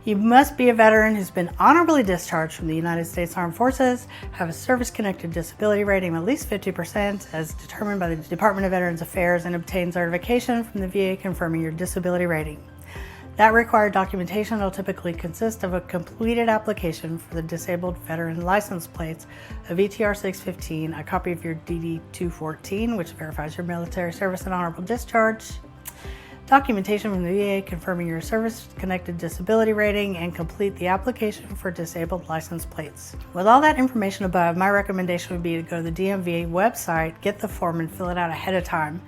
You must be a veteran who's been honorably discharged from the United States Armed Forces, have a service-connected disability rating of at least 50% as determined by the Department of Veterans Affairs, and obtain certification from the VA confirming your disability rating. That required documentation will typically consist of a completed application for the disabled veteran license plates, a VTR 615, a copy of your DD 214, which verifies your military service and honorable discharge, documentation from the VA confirming your service-connected disability rating, and complete the application for disabled license plates. With all that information above, my recommendation would be to go to the DMV website, get the form, and fill it out ahead of time.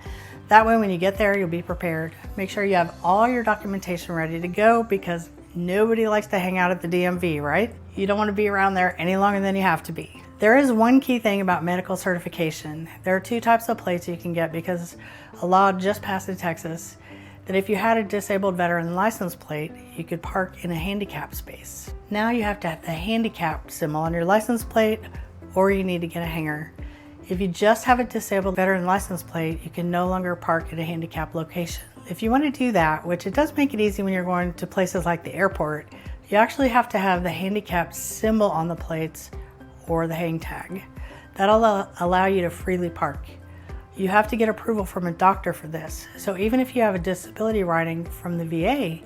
That way when you get there, you'll be prepared. Make sure you have all your documentation ready to go, because nobody likes to hang out at the DMV, right? You don't want to be around there any longer than you have to be. There is one key thing about medical certification. There are two types of plates you can get because a law just passed in Texas that if you had a disabled veteran license plate, you could park in a handicap space. Now you have to have the handicap symbol on your license plate, or you need to get a hanger. If you just have a disabled veteran license plate, you can no longer park at a handicap location. If you want to do that, which it does make it easy when you're going to places like the airport, you actually have to have the handicap symbol on the plates or the hang tag. That'll allow you to freely park. You have to get approval from a doctor for this. So even if you have a disability writing from the VA,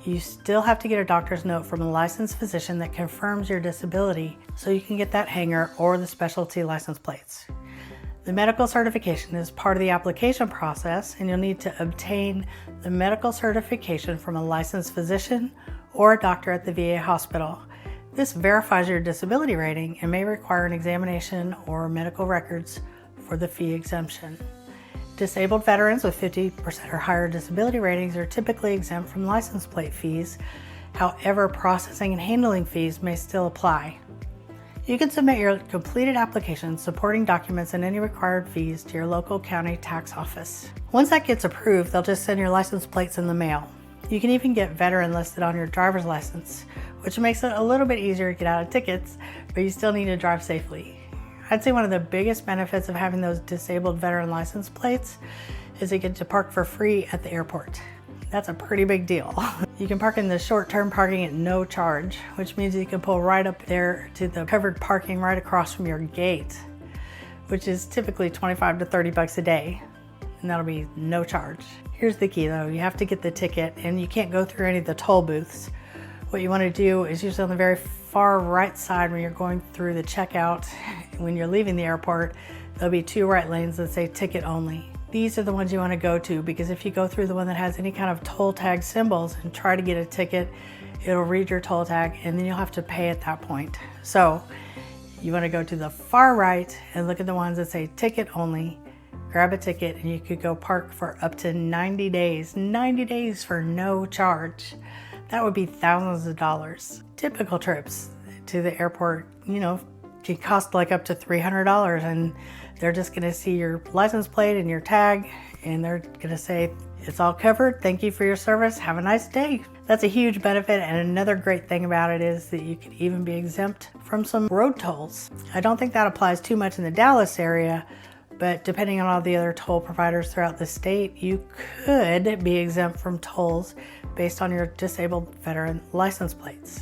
you still have to get a doctor's note from a licensed physician that confirms your disability so you can get that hanger or the specialty license plates. The medical certification is part of the application process, and you'll need to obtain the medical certification from a licensed physician or a doctor at the VA hospital. This verifies your disability rating and may require an examination or medical records for the fee exemption. Disabled veterans with 50% or higher disability ratings are typically exempt from license plate fees. However, processing and handling fees may still apply. You can submit your completed application, supporting documents, and any required fees to your local county tax office. Once that gets approved, they'll just send your license plates in the mail. You can even get veteran listed on your driver's license, which makes it a little bit easier to get out of tickets, but you still need to drive safely. I'd say one of the biggest benefits of having those disabled veteran license plates is you get to park for free at the airport. That's a pretty big deal. You can park in the short-term parking at no charge, which means you can pull right up there to the covered parking right across from your gate, which is typically 25 to 30 bucks a day, and that'll be no charge. Here's the key though, you have to get the ticket, and you can't go through any of the toll booths. What you want to do is usually on the very far right side when you're going through the checkout. When you're leaving the airport, there'll be two right lanes that say ticket only. These are the ones you want to go to, because if you go through the one that has any kind of toll tag symbols and try to get a ticket, it'll read your toll tag and then you'll have to pay at that point. So you want to go to the far right and look at the ones that say ticket only, grab a ticket, and you could go park for up to 90 days. 90 days for no charge. That would be thousands of dollars. Typical trips to the airport, can cost like up to $300, and they're just gonna see your license plate and your tag, and they're gonna say, it's all covered, thank you for your service, have a nice day. That's a huge benefit, and another great thing about it is that you could even be exempt from some road tolls. I don't think that applies too much in the Dallas area, but depending on all the other toll providers throughout the state, you could be exempt from tolls based on your disabled veteran license plates.